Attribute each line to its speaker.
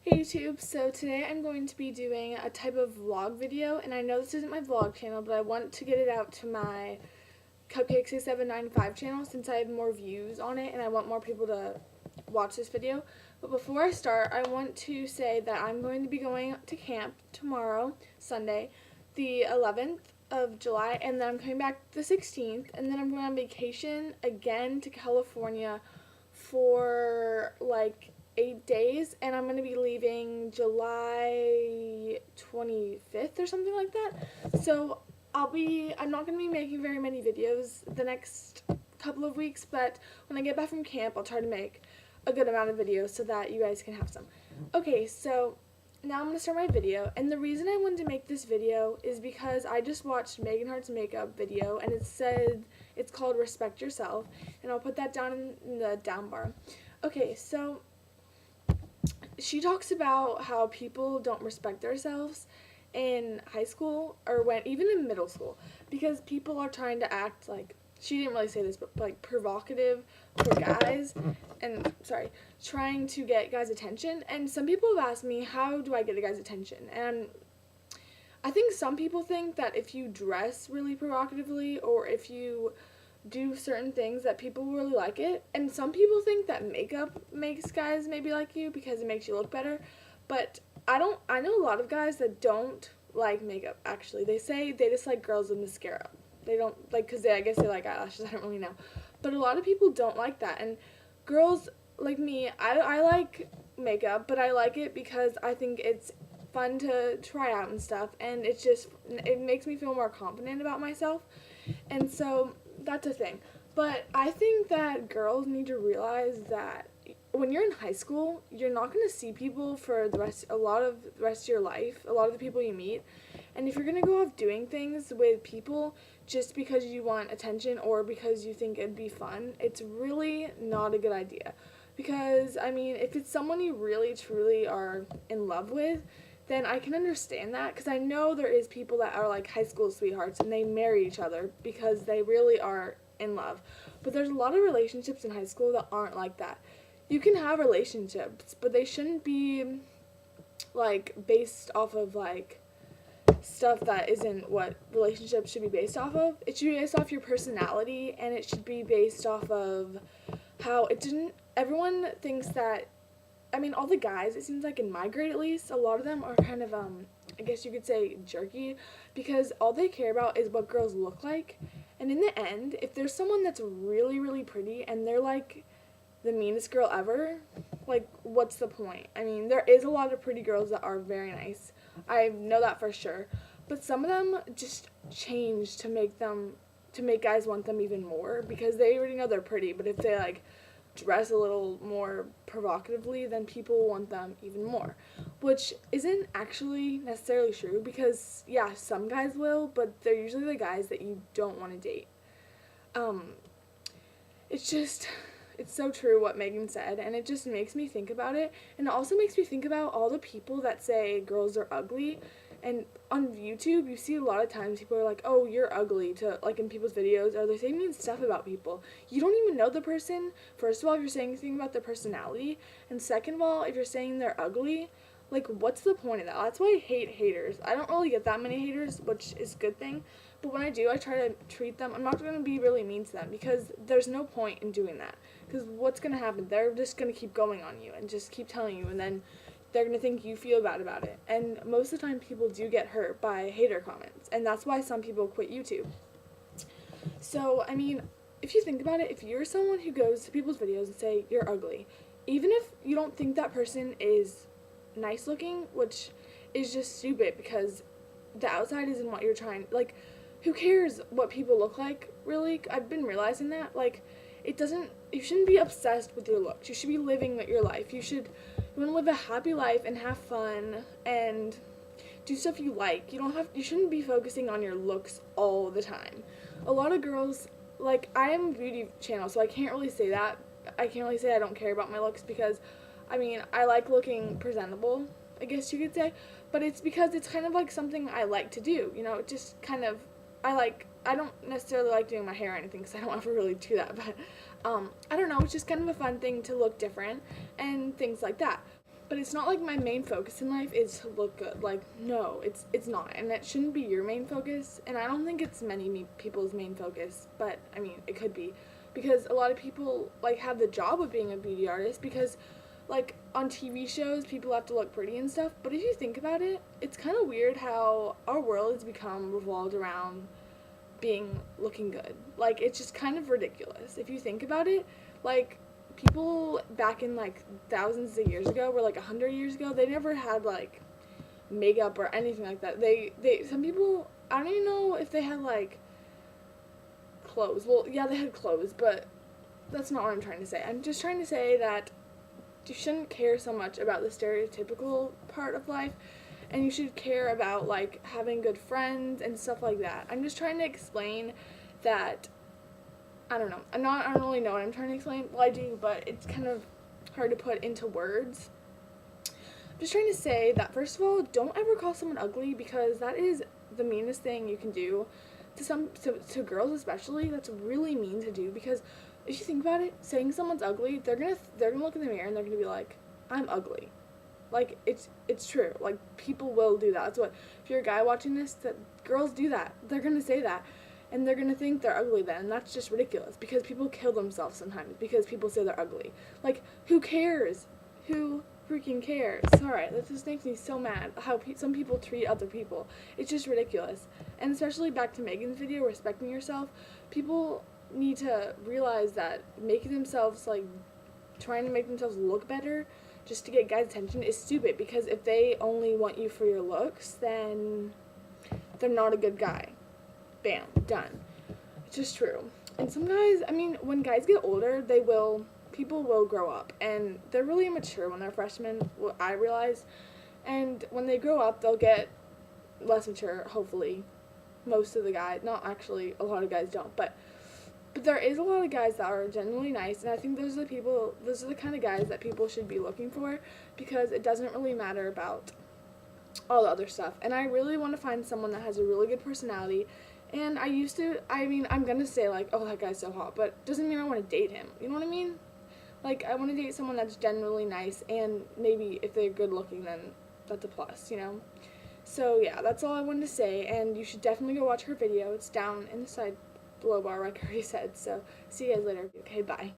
Speaker 1: Hey YouTube, so today I'm going to be doing a type of vlog video, and I know this isn't my vlog channel, but I want to get it out to my Cupcake6795 channel since I have more views on it and I want more people to watch this video. But before I start, I want to say that I'm going to be going to camp tomorrow, Sunday, the 11th of July, and then I'm coming back the 16th, and then I'm going on vacation again to California for like 8 days, and I'm going to be leaving July 25th or something like that. So I'm not going to be making very many videos the next couple of weeks, but when I get back from camp, I'll try to make a good amount of videos so that you guys can have some. Okay, so now I'm going to start my video, and the reason I wanted to make this video is because I just watched Megan Hart's makeup video, and it's called Respect Yourself, and I'll put that down in the down bar. Okay, so she talks about how people don't respect themselves in high school or even in middle school because people are trying to act like, she didn't really say this, but like provocative for guys and trying to get guys' attention. And some people have asked me, how do I get a guy's attention? And I think some people think that if you dress really provocatively or if you do certain things that people really like it, and some people think that makeup makes guys maybe like you because it makes you look better, but I know a lot of guys that don't like makeup. Actually, they say they just like girls with mascara. They don't like, because I guess they like eyelashes. I don't really know, but a lot of people don't like that. And girls like me, I like makeup, but I like it because I think it's fun to try out and stuff, and it makes me feel more confident about myself. And so that's a thing. But I think that girls need to realize that when you're in high school, you're not going to see people for a lot of the rest of your life, a lot of the people you meet. And if you're going to go off doing things with people just because you want attention or because you think it'd be fun, it's really not a good idea. Because, I mean, if it's someone you really, truly are in love with, then I can understand that, because I know there is people that are like high school sweethearts and they marry each other because they really are in love. But there's a lot of relationships in high school that aren't like that. You can have relationships, but they shouldn't be like based off of like stuff that isn't what relationships should be based off of. It should be based off your personality, and it should be based off of how everyone thinks that, I mean, all the guys, it seems like in my grade at least, a lot of them are kind of, I guess you could say jerky, because all they care about is what girls look like. And in the end, if there's someone that's really, really pretty and they're like the meanest girl ever, like, what's the point? I mean, there is a lot of pretty girls that are very nice. I know that for sure. But some of them just change to make guys want them even more because they already know they're pretty. But if they, like, dress a little more provocatively, then people want them even more, which isn't actually necessarily true because, yeah, some guys will, but they're usually the guys that you don't want to date. It's so true what Megan said, and it just makes me think about it, and it also makes me think about all the people that say girls are ugly. And on YouTube, you see a lot of times people are like, oh, you're ugly, to like in people's videos, or they say mean stuff about people. You don't even know the person, first of all, if you're saying anything about their personality, and second of all, if you're saying they're ugly, like, what's the point of that? That's why I hate haters. I don't really get that many haters, which is a good thing, but when I do, I try to treat them, I'm not going to be really mean to them, because there's no point in doing that, because what's going to happen? They're just going to keep going on you, and just keep telling you, and then they're going to think you feel bad about it. And most of the time people do get hurt by hater comments. And that's why some people quit YouTube. So, I mean, if you think about it, if you're someone who goes to people's videos and say you're ugly, even if you don't think that person is nice looking, which is just stupid because the outside isn't what you're trying, like, who cares what people look like, really? I've been realizing that, like, you shouldn't be obsessed with your looks. You should be living your life. You want to live a happy life and have fun and do stuff you like. You shouldn't be focusing on your looks all the time. A lot of girls, like, I am a beauty channel, so I can't really say that. I can't really say I don't care about my looks because, I mean, I like looking presentable, I guess you could say, but it's because it's kind of like something I like to do, it just kind of, I don't necessarily like doing my hair or anything because I don't ever really do that, but I don't know, it's just kind of a fun thing to look different and things like that. But it's not like my main focus in life is to look good. Like, no, it's not. And it shouldn't be your main focus. And I don't think it's many people's main focus. But, I mean, it could be. Because a lot of people, like, have the job of being a beauty artist because, like, on TV shows, people have to look pretty and stuff. But if you think about it, it's kind of weird how our world has become revolved around looking good. Like, it's just kind of ridiculous. If you think about it, like, people back in, like, thousands of years ago, or, like, 100 years ago, they never had, like, makeup or anything like that. Some people, I don't even know if they had, like, clothes. Well, yeah, they had clothes, but that's not what I'm trying to say. I'm just trying to say that you shouldn't care so much about the stereotypical part of life, and you should care about, like, having good friends and stuff like that. I'm just trying to explain that, I don't know. I don't really know what I'm trying to explain. Well, I do, but it's kind of hard to put into words. I'm just trying to say that, first of all, don't ever call someone ugly, because that is the meanest thing you can do to girls especially. That's really mean to do, because if you think about it, saying someone's ugly, they're gonna look in the mirror and they're gonna be like, I'm ugly. Like, it's true. Like, people will do that. That's what, if you're a guy watching this, that girls do that. They're gonna say that. And they're gonna think they're ugly then. And that's just ridiculous, because people kill themselves sometimes because people say they're ugly. Like, who cares? Who freaking cares? Sorry, that just makes me so mad how some people treat other people. It's just ridiculous. And especially back to Megan's video, respecting yourself, people need to realize that making themselves, like, trying to make themselves look better just to get guys' attention is stupid, because if they only want you for your looks, then they're not a good guy. Bam, done. It's just true. And some guys, I mean, when guys get older, people will grow up, and they're really immature when they're freshmen, what I realize, and when they grow up, they'll get less mature, hopefully. Most of the guys, not actually, a lot of guys don't, but there is a lot of guys that are genuinely nice, and I think those are the kind of guys that people should be looking for, because it doesn't really matter about all the other stuff. And I really want to find someone that has a really good personality. And I'm gonna say, like, oh, that guy's so hot, but doesn't mean I want to date him. You know what I mean? Like, I want to date someone that's genuinely nice, and maybe if they're good looking, then that's a plus, you know? So, yeah, that's all I wanted to say, and you should definitely go watch her video. It's down in the side below bar, like I already said. So, see you guys later. Okay, bye.